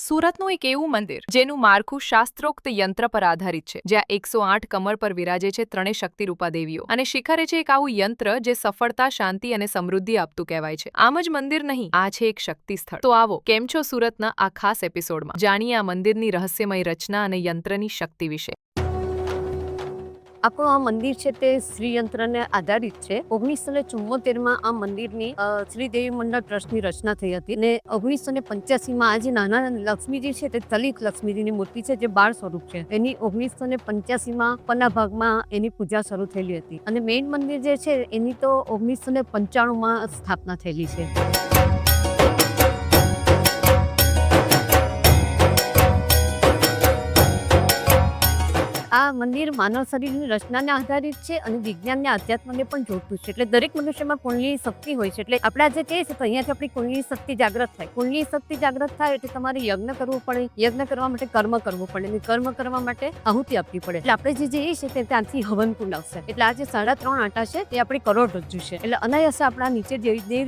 સુરતનું એક એવું મંદિર જેનું માળખું શાસ્ત્રોક્ત યંત્ર પર આધારિત છે, જ્યાં 108 કમળ પર વિરાજે છે ત્રણેય શક્તિરૂપા દેવીઓ અને શિખરે છે એક આવું યંત્ર જે સફળતા, શાંતિ અને સમૃદ્ધિ આપતું કહેવાય છે. આમ જ મંદિર નહીં, આ છે એક શક્તિ સ્થળ. તો આવો, કેમ છો સુરતના આ ખાસ એપિસોડમાં જાણીએ આ મંદિરની રહસ્યમય રચના અને યંત્રની શક્તિ વિશે. આપણું આ મંદિર છે તે શ્રીયંત્રને આધારિત છે. 1974માં આ મંદિરની શ્રીદેવી મંડળ ટ્રસ્ટની રચના થઈ હતી અને 1985માં આ જે નાના લક્ષ્મીજી છે તે દલિત લક્ષ્મીજીની મૂર્તિ છે જે બાળ સ્વરૂપ છે. એની 1985માં ઉપરના ભાગમાં એની પૂજા શરૂ થયેલી હતી અને મેઇન મંદિર જે છે એની તો 1995માં સ્થાપના થયેલી છે. આ મંદિર માનવ શરીરની રચનાને આધારિત છે અને વિજ્ઞાનને આધ્યાત્મને પણ જોડતું છે. એટલે દરેક મનુષ્યમાં કુંડલી શક્તિ હોય છે. એટલે આપણે આજે કહીએ છીએ તો અહીંયાથી આપણી કુંડલી શક્તિ જાગૃત થાય. કુંડલી શક્તિ જાગૃત થાય એટલે તમારે યજ્ઞ કરવું પડે. યજ્ઞ કરવા માટે કર્મ કરવું પડે અને કર્મ કરવા માટે આહુતિ આપવી પડે. એટલે આપણે જે જઈએ છીએ તે ત્યાંથી હવન કુંડ આવશે. એટલે આ જે 3.5 આંટા છે તે આપણી કરોડરજ્જુ છે. એટલે અનાયાસે આપણા નીચે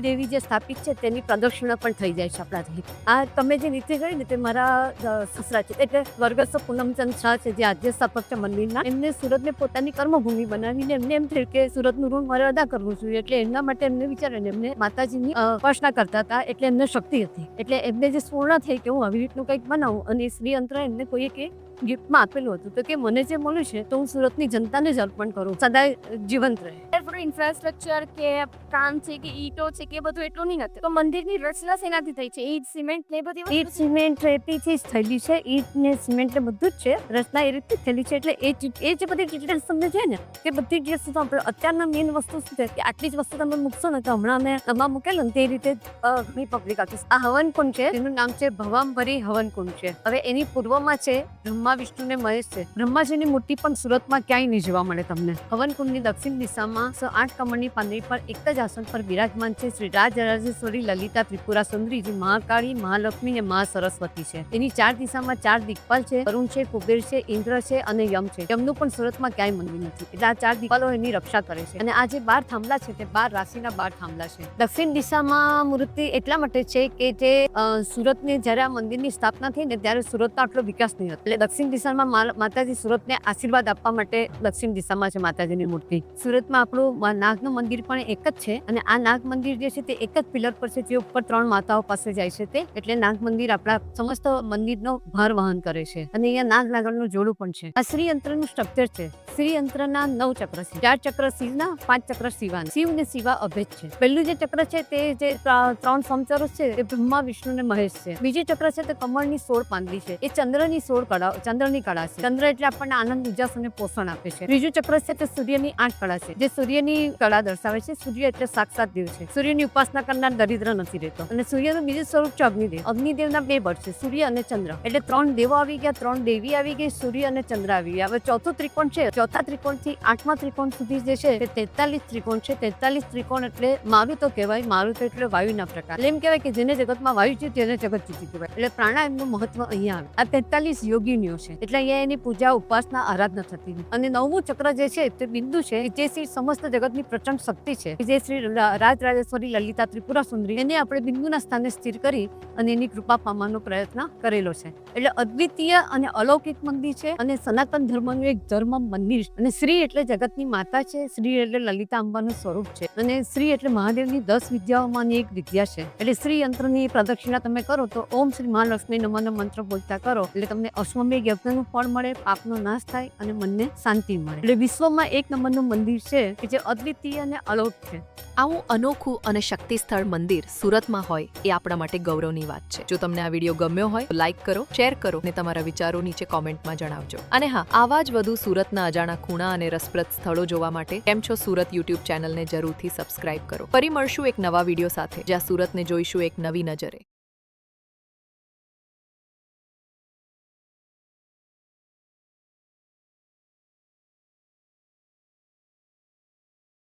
દેવી જે સ્થાપિત છે તેની પ્રદક્ષિણા પણ થઈ જાય છે આપણાથી. આ તમે જે નીચે ગઈ ને તે મારા સસરા છે, એટલે સ્વર્ગસ્થ પૂનમચંદ શાહ છે જે આદ્ય સ્થાપક મંદિરના. એમને સુરતને પોતાની કર્મભૂમિ બનાવીને એમને એમ થયું કે સુરતનું ઋણ મારે અદા કરવું જોઈએ. એટલે એમના માટે એમને વિચાર્યું, એમને માતાજીની ઉપાસના કરતા હતા એટલે એમને શક્તિ હતી. એટલે એમને જે સ્ફૂર્ણા થઈ કે હું આવી રીતનું કંઈક બનાવું અને શ્રીયંત્ર એમને કોઈએ કે ગિફ્ટમાં આપેલું હતું તો કે મને જે મળ્યું છે તો હું સુરતની જનતાને જ અર્પણ કરું, સદાય જીવંત રહે. ઇન્ફ્રાસ્ટ્રક્ચર કે કામ છે કે ઈંટો છે કે બધું એટલું નહીં હતું. તો મંદિરની રચના શેનાથી થઈ છે? ઈંટ, સિમેન્ટ ને બધી ઈંટ, સિમેન્ટ, રેતીથી જ થયેલી છે. ઈંટ ને સિમેન્ટ ને બધું જ છે. રચના એ રીતે થયેલી છે. એટલે એ જે બધી ડિટેલ્સ તમને છે ને કે બધી ડિટેલ્સ આપણે અત્યારના મેઇન વસ્તુ શું છે કે આટલી જ વસ્તુ તમે મૂકશો ને તો હમણાં અમે નવા મૂકેલું ને તે રીતે ઘણી પબ્લિક આપીશ. આ હવન કુંડ છે, તેનું નામ છે ભવામભરી હવન કુંડ છે. હવે એની પૂર્વમાં છે બ્રહ્મા, વિષ્ણુ ને મહેશ છે. બ્રહ્માજીની મૂર્તિ પણ સુરતમાં ક્યાંય નહીં જોવા મળે તમને. હવન કુંડની દક્ષિણ દિશામાં 108 કમળની પાંદડી પર એક જ આસન પર બિરાજમાન છે શ્રી રાજરાજેશ્વરી લલિતા ત્રિપુરા સુંદરી, જે મહાકાળી, મહાલક્ષ્મી ને મહા સરસ્વતી છે. એની 4 દિશામાં 4 દિક્પાલ છે. વરુણ છે, કુબેર છે, ઇન્દ્ર છે અને યમ છે. યમનું પણ સુરતમાં ક્યાંય મંદિર નથી. એટલે આ 4 દિક્પાલો એની રક્ષા કરે છે. અને આ જે 12 થાંભલા છે તે 12 રાશિના 12 થાંભલા છે. દક્ષિણ દિશામાં મૂર્તિ એટલા માટે છે કે જે સુરતની જ્યારે આ મંદિરની સ્થાપના થઈ ને ત્યારે સુરતનો આટલો વિકાસ નહીં હતો. એટલે દક્ષિણ દિશામાં માતાજી સુરતને આશીર્વાદ આપવા માટે દક્ષિણ દિશામાં છે માતાજીની મૂર્તિ. સુરતમાં આપણું નાગનું મંદિર પણ એક જ છે અને આ નાગ મંદિર જે છે તે એક જ પિલર પર છે જે ઉપર 3 માતાઓ પાસે જાય છે તે. એટલે નાગ મંદિર આપણા સમસ્ત મંદિરનો ભાર વહન કરે છે અને અહીંયા નાગ નાગરનું જોડું પણ છે. આ શ્રીયંત્રનું સ્ટ્રક્ચર છે. શ્રીયંત્રના 9 ચક્ર છે. 4 ચક્ર શિવના, 5 ચક્ર શિવાના. શિવ ને શિવા અભેદ છે. પહેલું જે ચક્ર છે તે જે 3 સમચરો છે તે બ્રહ્મા, વિષ્ણુ ને મહેશ છે. બીજું ચક્ર છે તે કમળની 16 પાંદડી છે. એ ચંદ્રની 16 કળા, ચંદ્રની કળા છે. ચંદ્ર એટલે આપણને આનંદ, ઉજાસ અને પોષણ આપે છે. ત્રીજું ચક્ર છે તે સૂર્યની 8 કળા છે, જે સૂર્યની કળા દર્શાવે છે. સૂર્ય એટલે સાક્ષાત દેવ છે. સૂર્યની ઉપાસના કરનાર દરિદ્ર નથી રહેતો. અને સૂર્યનું બીજું સ્વરૂપ છે અગ્નિદેવ. અગ્નિદેવના 2 બળ છે, સૂર્ય અને ચંદ્ર. એટલે 3 દેવો આવી ગયા, 3 દેવી આવી ગઈ, સૂર્ય અને ચંદ્ર આવી ગયા. હવે ચોથું ત્રિકોણ છે. ચોથા ત્રિકોણ થી 8મા ત્રિકોણ સુધી જે છે તે 43 ત્રિકોણ છે. 43 ત્રિકોણ એટલે મારુતો કહેવાય. મારુતો એટલે વાયુના પ્રકાર. એમ કહેવાય કે જેને જગતમાં વાયુ છે તેને જગત જીતી કહેવાય. એટલે પ્રાણાયામનું મહત્વ અહીંયા આવે. આ 43 યોગીનીઓ છે. એટલે અહીંયા એની પૂજા, ઉપાસના, આરાધના થતી. અને 9મું ચક્ર જે છે તે બિંદુ છે જે શ્રી સમસ્ત જગતની પ્રચંડ શક્તિ છે, જે શ્રી રાજરાજેશ્વરી લલિતા ત્રિપુરા સુંદરી, એને આપણે બિંદુના સ્થાને સ્થિર કરી અને એની કૃપા પામવાનો પ્રયત્ન કરેલો છે. એટલે અદ્વિતીય અને અલૌકિક મંદિર છે અને સનાતન ધર્મનું એક ધર્મ મંદિર. અને શ્રી એટલે જગતની માતા છે. શ્રી એટલે લલિતા અંબાનું સ્વરૂપ છે અને શ્રી એટલે મહાદેવની 10 વિદ્યાઓમાંની એક વિદ્યા છે. એટલે શ્રી યંત્રની પ્રદક્ષિણા તમે કરો તો ઓમ શ્રી મહાલક્ષ્મી નમઃ મંત્ર બોલતા કરો એટલે તમને અશ્વમેઘ યજ્ઞનું ફળ મળે, પાપનો નાશ થાય અને મનને શાંતિ મળે. એટલે વિશ્વમાં 1 નંબરનું મંદિર છે કે જે અદ્વિતીય અને અલૌકિક છે. આવું અનોખું અને શક્તિ સ્થળ મંદિર સુરતમાં હોય એ આપણા માટે ગૌરવની વાત છે. જો તમને આ વિડીયો ગમ્યો હોય તો લાઇક કરો, શેર કરો અને તમારા વિચારો નીચે કોમેન્ટમાં જણાવજો. અને હા, આવા જ વધુ સુરતના અજાણા ખૂણા અને રસપ્રદ સ્થળો જોવા માટે કેમ છો સુરત યુટ્યુબ ચેનલને જરૂરથી સબસ્ક્રાઇબ કરો. ફરી મળશું એક નવા વિડીયો સાથે, જ્યાં સુરતને જોઈશું એક નવી નજરે.